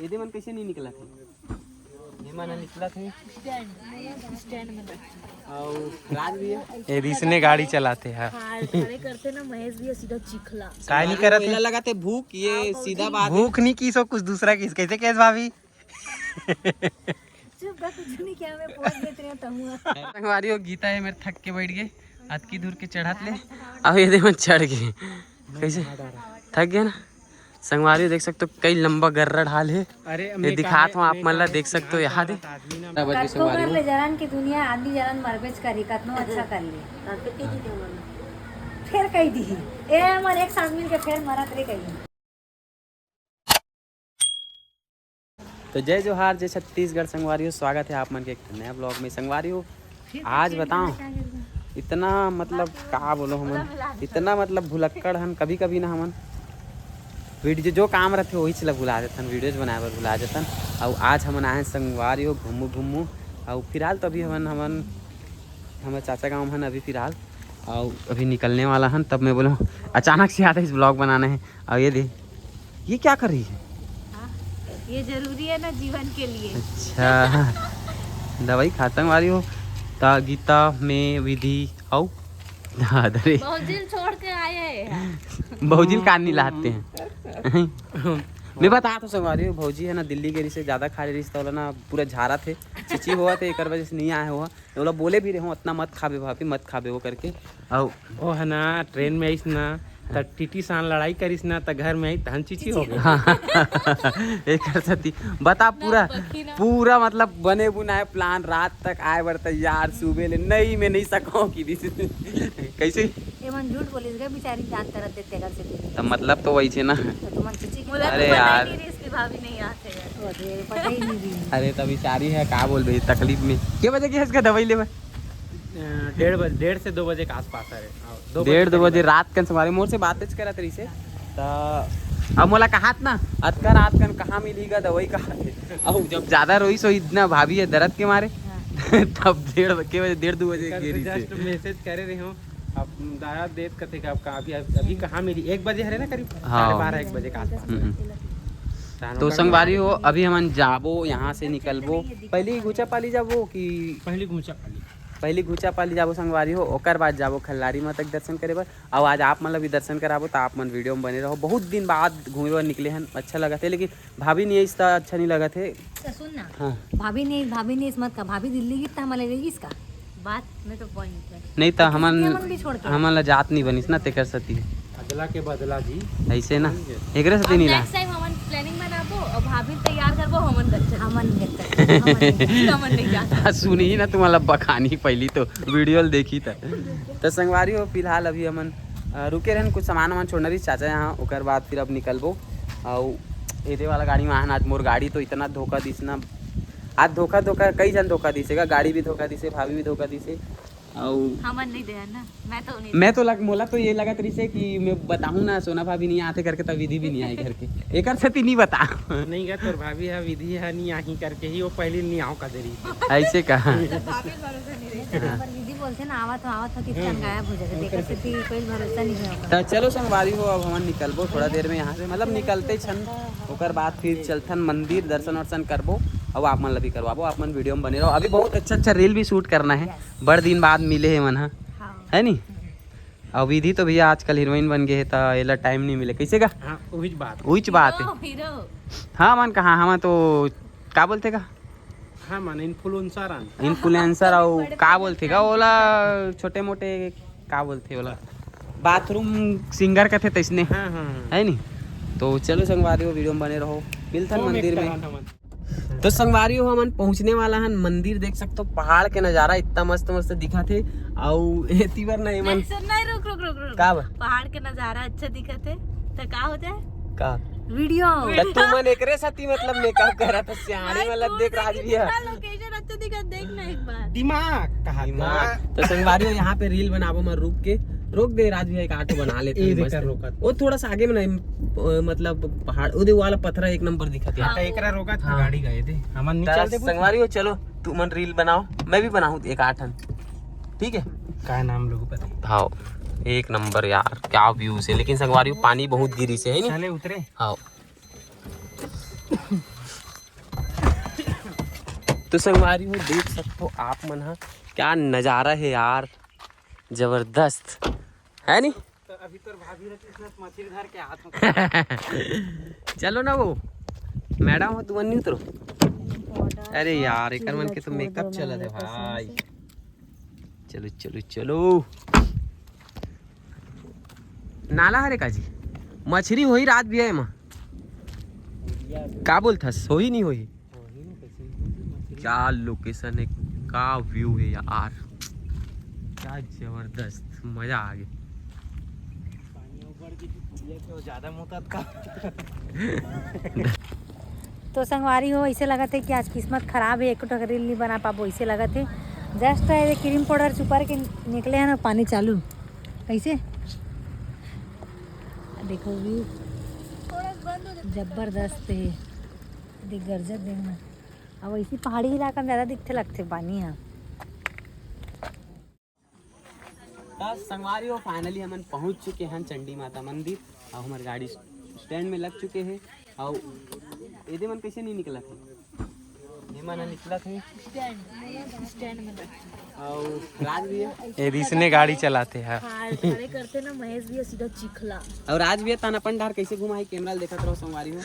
ये मन कैसे नहीं निकला था? ये मन निकला था स्टैंड में और राज भी है। ये इसने गाड़ी चलाते हैं। खड़े करते ना महेश भी सीधा चिखला काय नहीं करत पहला लगाते भूख, ये सीधा बात है। भूख नहीं की सो कुछ दूसरा किस कैसे कैसे भाभी चुप बा कुछ नहीं क्या मैं पोज देत रही हूं तहुआ संगवारी हो गीता है मेरे थक के बैठ गए हाथ की दूर के चढ़ात ले अब ये दे मन चढ़ गए कैसे थक गया ना। संगवारी देख सकते हो कई लंबा गर्रा ढाल है। अरे ये दिखात हूँ आप मतलब देख सकते हो यहाँ दे कतको कर ले जरन की दुनिया आदमी जरन मरबेच करी कतनो अच्छा कर ले फिर कही दी ए मन एक साथ मिल के फिर मरत रे कही। तो जय जोहार जय छत्तीसगढ़ संगवारियों, स्वागत है आप मन के एक नया ब्लॉग में। संगवारियों आज बताऊं इतना मतलब का बोलो हमन इतना मतलब भुलक्कड़ हन कभी कभी ना हमन वीडियो जो काम रहते वही चला भुला देतन वीडियोज बनाए बर भुला देतन। और आज हमन आए संगवारियों घूमू और फिलहाल तो अभी हमन हमारे चाचा गाँव हन अभी फिलहाल और अभी निकलने वाला हन। तब मैं बोला अचानक से आता इस ब्लॉग बनाने हैं। और ये दे ये क्या कर रही है? ये जरूरी है ना जीवन के लिए। अच्छा दवाई खाता वाली हो ता गीता में विधि आओ दादरे बहुत दिन छोड़ के आए हैं भौजी कान नहीं लाते हैं। मैं बता तो संगवारी हो भौजी है ना दिल्ली के से ज्यादा खा रिश्ता वाला ना पूरा झारा थे चिची हुआ थे एक वजह से नहीं आए हुआ बोला बोले भी रहे हो इतना मत खाबे भाभी मत खाबे वो करके। और ओ है ना ट्रेन में आइस ना त टीटी सान लड़ाई करिस ना त घर में आई तहन चीची हो गई। एक कर सकती बता पूरा मतलब बने बुनाए प्लान रात तक आए बर तैयार सुबह ले नहीं मैं नहीं सको की कैसे ये मन झूठ बोलिस गे बेचारी जान तरह देते घर से तो मतलब तो वही छे ना। तो मन चिची की अरे यार इसकी भाभी नहीं आते हैं पता ही नहीं। अरे तब बेचारी है का बोल रही तकलीफ में के बजे की है इसका दवाई ले 1:30 से 2 बजे के आसपास है। 1:30 2 बजे रात कन हमारे मोर से बात करा तरी से अब मोला कहा ना अतका रात कन कहाँ मिलीगा दवाई कहा और जब ज्यादा रोई सो इतना भाभी है दर्द के मारे तब 1:30 2 बजे जस्ट मैसेज करे रही हूँ अब दादा देत कथे का आपका अभी कहाँ मिली 1 बजे है ना करीब 12:30 1 बजे के आसपास। तो संगवारी हो अभी हम जाबो यहाँ से निकलबो पहली घुचा पाली जाबो कि पहली घुचा पाली जाबो संगवारी हो ओकर बाद जाबो खल्लारी माता के दर्शन करे बर। और आज आप मतलब भी दर्शन कराबो तो आप मन वीडियो में बने रहो। बहुत दिन बाद घूमे बर निकले हैं अच्छा लगा थे लेकिन भाभी नहीं इस अच्छा नहीं लगा थे। सुन ना हाँ भाभी ने इस मत का भाभी दिल्ली की था हमारे लेगी इसका बात में तो पॉइंट है नहीं तो हमन जात नहीं बनिस ना तेकर सती अगला के बदला जी ऐसे ना एकरे सती नहीं ला नेक्स्ट टाइम हमन प्लानिंग बनाबो और भाभी तैयार करबो हमन नहीं जाता सुनी ही ना तुम्हारा बखानी पहली तो वीडियो देखी तो संगवारी हो फिलहाल अभी हमन रुके रहन कुछ सामान वामान छोड़ना रही चाचा यहाँ ओकर बाद फिर अब निकलबो। और एदे वाला गाड़ी में आज मोर गाड़ी तो इतना धोखा दिस ना आज धोखा कई जन धोखा दिसेगा गाड़ी भी धोखा दिसे भाभी भी धोखा दिसे। और हमन नहीं दे ना मैं तो मोला तो ये लगा तरी से कि मैं बताऊं ना सोना भाभी नहीं आते करके तब विधि भी नहीं आई घर के एक सती नहीं बता नहीं गा तोर भाभी है विधि है नहीं आई करके ही वो पहले नहीं आओ का देरी ऐसे कहा दीदी बोलते ना आवत हो कितना गायब हो जाते देख से कोई भरोसा नहीं है। तो चलो संगवारी हो अब हम निकलबो थोड़ा देर में यहाँ से मतलब निकलते छन ओकर बाद फिर चलथन मंदिर दर्शन वर्शन करबो अब आप मन भी करवाबो आप मन वीडियो में बने रहो। अभी बहुत अच्छा रील भी शूट करना है बड़ दिन बाद मिले है मन है नी। और विधि तो भैया आजकल हीरोइन बन गए है तो एला टाइम नहीं मिले कैसे का वही बात है। हाँ मन कहा हम तो का बोलते का हाँ मन इन्फ्लुएंसर और का बोलते का ओला छोटे मोटे का बोलते ओला बाथरूम सिंगर का थे तैसने है नी। तो चलो संगवारी हो वीडियो में बने रहो मिलथन मंदिर में। तो संगवारी हो हमन पहुंचने वाला हन मंदिर देख सकते हो पहाड़ के नजारा इतना मस्त मस्त दिखा थे। और एती बार नहीं मन नहीं रुक का पहाड़ के नजारा अच्छा दिखा थे तो का हो जाए का वीडियो तू मन एकरे साथी मतलब मेकअप करा तो सियाणी मतलब देख राज भी है लोकेशन अच्छा दिखा देखना एक बार दिमाग कहा तो संगवारी हो यहाँ पे रील बनाबो मैं रोक दे राज भैया एक ऑटो बना लेते हैं वो थोड़ा सा आगे में नहीं मतलब पहाड़ उधर वाला पत्थर एक नंबर दिखा था एकरा रोका था गाड़ी गए थे हमन नहीं चलते संगवारी हो चलो तू मन रील बनाओ मैं भी बनाऊं एक आठन ठीक है क्या नाम लोगों पता हाँ एक नंबर यार क्या व्यू से लेकिन संगवारी पानी बहुत गिरी से है नहीं चले उतरे हाँ तो संगवारी हो देख सकते हो आप मन हा क्या नज़ारा है यार, जबरदस्त है नी। तो अभी तो भाभी रहती है मछली धर के हाथ में चलो ना वो मैडम हो तुम नहीं उतरो। अरे यार एक मन के तो मेकअप चला है भाई। चलो चलो चलो नाला हरे काजी मछली होई रात भी है माँ का बोलता हो ही नहीं होई। क्या लोकेशन है, क्या व्यू है यार, क्या जबरदस्त मजा आ गया। ज्यादा मुहतात का तो संगवारी हो ऐसे लगा थे कि आज किस्मत खराब है, एक रील नहीं बना पाबो ऐसे लगा थे। जस्ट क्रीम पाउडर चुपर के निकले हैं ना पानी चालू कैसे देखो व्यू जबरदस्त है, देख गरजत देखना। अब ऐसी पहाड़ी इलाका में ज़्यादा दिखते लगते पानी यहाँ। बस संगवारी हो फाइनली हम पहुंच चुके हैं चंडी माता मंदिर और हमारी गाड़ी स्टैंड में लग चुके हैं। और ये मन कैसे नहीं निकला थे, ये मन निकला थे स्टैंड में और राज भी है ये इसने गाड़ी चलाते हैं। खड़े करते ना महेश भी सीधा चिखला और आज भी ताना अपन डार कैसे घुमाई कैमरा देखा रहो संगवारी हो।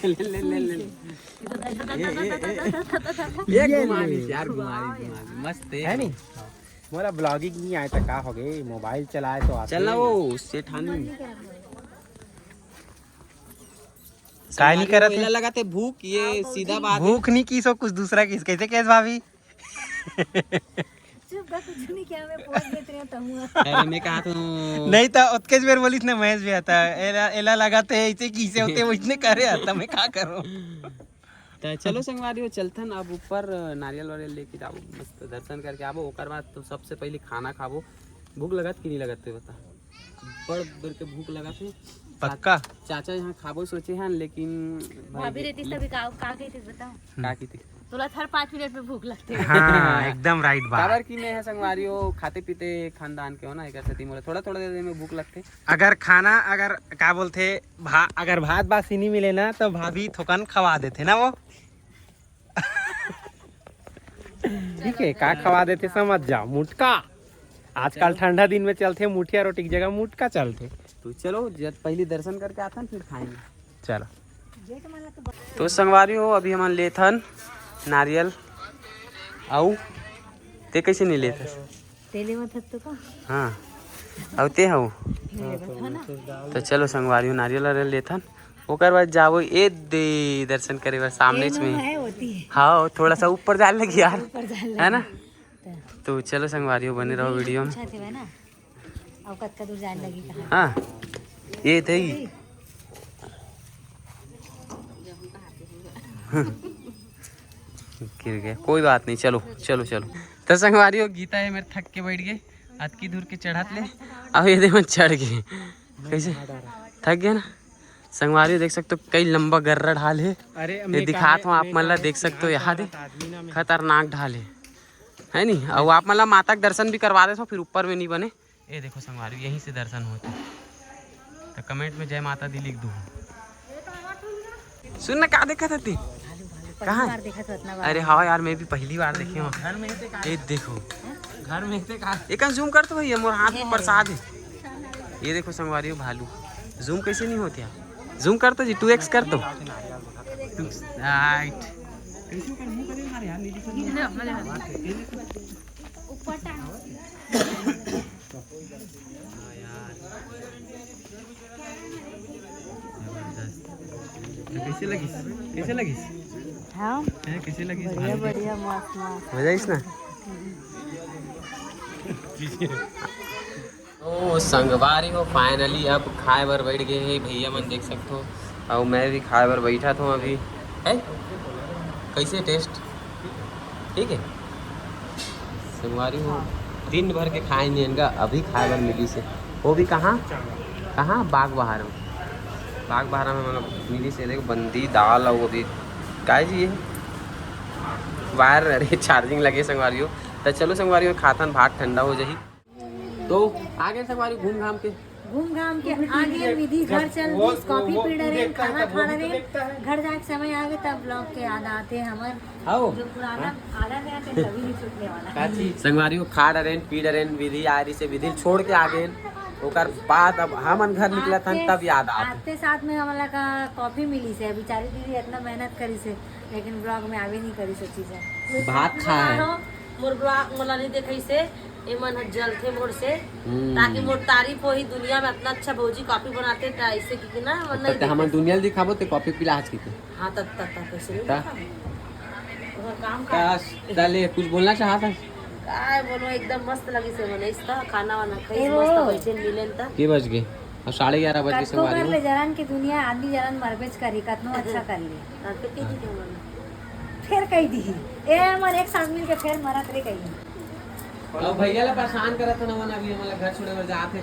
ले ले ले ये घुमा दी यार, घुमा दी मस्त है नहीं मोरा ब्लॉगिंग नहीं आए तो का हो गए, मोबाइल चलाए तो आते चलना वो उससे ठानी काय नहीं करत है? लगाते भूख, ये सीधा बात है। भूख नहीं की सो कुछ दूसरा किस कैसे कैसे भाभी चुप का कुछ नहीं किया, मैं पोस्ट देख रही हूं तमुआ। अरे मैं कहा तो नहीं तो उत्केश बेर बोलिस ना महेश भी आता एला लगाते है ऐसे किसे होते वो इतने करे आता मैं क्या करूं। तो चलो संगवारी हो चलथन अब ऊपर नारियल वारियल लेके जाओ, मस्त दर्शन करके आवो। ओकर बाद तो सबसे पहले खाना खाबो। भूख लगत कि नहीं लगत ते बता, बड़ बड़ के भूख लगत है पक्का। चाचा यहाँ खाबो सोचे हैं लेकिन भाभी रहती तभी का कहती थी बताओ का की थी तोला हर 5 मिनट में भूख लगती है। हाँ एकदम राइट बात। काबर की मैं है संगवारी हो खाते पीते खानदान के हो ना, एक ऐसे मोला थोड़ा थोड़ा देर में भूख लगते। अगर खाना अगर क्या बोलते अगर भात बासी नहीं मिले ना तो भाभी थोकन खवा देते ना वो। ठीक है का खवा देते समझ जाओ, मुटका आजकल ठंडा दिन में चलते मुठिया रोटी की जगह मुटका चलते। तो चलो जब पहले दर्शन करके आता फिर खाएंगे। चलो तो संगवारी हो अभी हम लेथन नारियल आउ ते कैसे नहीं लेते तेले में था तो का हाँ और ते हूँ। था ना तो चलो संगवारी हो नारियल वारियल लेथन ओकर बाद जाओ ए दे दर्शन करे बस सामने में है होती है हाँ थोड़ा सा ऊपर जाने लगी यार ऊपर जाल है ना। तो चलो संगवारी हो बने रहो वीडियो में। अच्छा थे ना औकात का दूर जाने लगी कहां। हाँ ये थे गिर गए, कोई बात नहीं चलो चलो चलो। तो संगवारी हो गीता है मेरे थक के बैठ गए अतकी दूर के चढ़ात ले अब ये देखो चढ़ गए कैसे थक गए ना। संगवारी हो देख सकते हो कई लंबा गर्रा ढाल है। अरे ये दिखात हूँ आप मतलब देख सकते हो यहाँ दे खतरनाक ढाल है नहीं। और आप मतलब माता के दर्शन भी करवा देते हो फिर ऊपर में नहीं बने। ये देखो संगवारी यहीं से दर्शन होते। तो कमेंट में जय माता दी लिख दो। सुन ना क्या देखा था ती कहाँ बार देखा तो इतना अरे हाँ यार मैं भी पहली बार देखे हूँ। घर में ये देखो घर में से कहा एक जूम कर तो भैया मोर हाथ में प्रसाद है। ये देखो संगवारी हो भालू जूम कैसे नहीं होती है, जूम कर तो जी 2x कर तो राइट। कैसे लगी कैसे लगी हां कैसे लगी बढ़िया बढ़िया मस्त मस्त मजा इस ना। ओ संगवारी हो फाइनली अब खाए बर बैठ गए हैं भैया मन देख सकते हो और मैं भी खाए बर बैठा था अभी है। कैसे टेस्ट ठीक है संगवारी हो दिन भर के खाए नहीं इनका अभी खाए बर मिली से वो भी कहाँ कहाँ बाग बहार में मतलब मिली से देखो बंदी दाल और वो भी काय जी ये वायर अरे चार्जिंग लगे संगवारी हो। तो चलो संगवारी हो खातन भाग ठंडा हो जाही तो आगे संगवारी घूम घाम के घूम घाम के आगे विधि घर चल दी, कॉफी पी रहे, खाना खा रहे, घर जाके समय आ गए तब ब्लॉग के याद आते हमार आओ जो पुराना आधा में आते तभी नहीं छूटने वाला। संगवारी खा डरेन पी डरेन विधि आ रही से विधि छोड़ के आ गए। ओकर बाद अब हमन घर निकला था तब याद आते आते साथ में हमारा का कॉफी मिली से बेचारी दीदी इतना मेहनत करी से, लेकिन ब्लॉग में आवे नहीं करी से चीजें। भात खा है मोर ब्लॉग मोला नहीं देखई से एमन जल थे मोर से, ताकि मोर तारीफ हो ही दुनिया में इतना अच्छा भौजी कॉफी बनाते थे ऐसे की ना मन नहीं तो हम दुनिया दिखाबो ते कॉफी पिला आज की हां तत कैसे नहीं ता? वो काम का चले कुछ बोलना चाहता है काय बोलो एकदम मस्त लगी से मने इसका खाना वाना खाई मस्त बैठे मिलेन त के बज गए और 11:30 बजे कतको कर ले संगवारी जरन की दुनिया आदमी जरन मरबेच करी कतनो अच्छा कर ले ताके के दी मन फिर कही दी ए मन एक साथ मिल के फिर मरत रे कही। और भैया ला परेशान करत न मन अभी हमला घर छोड़े बर जात है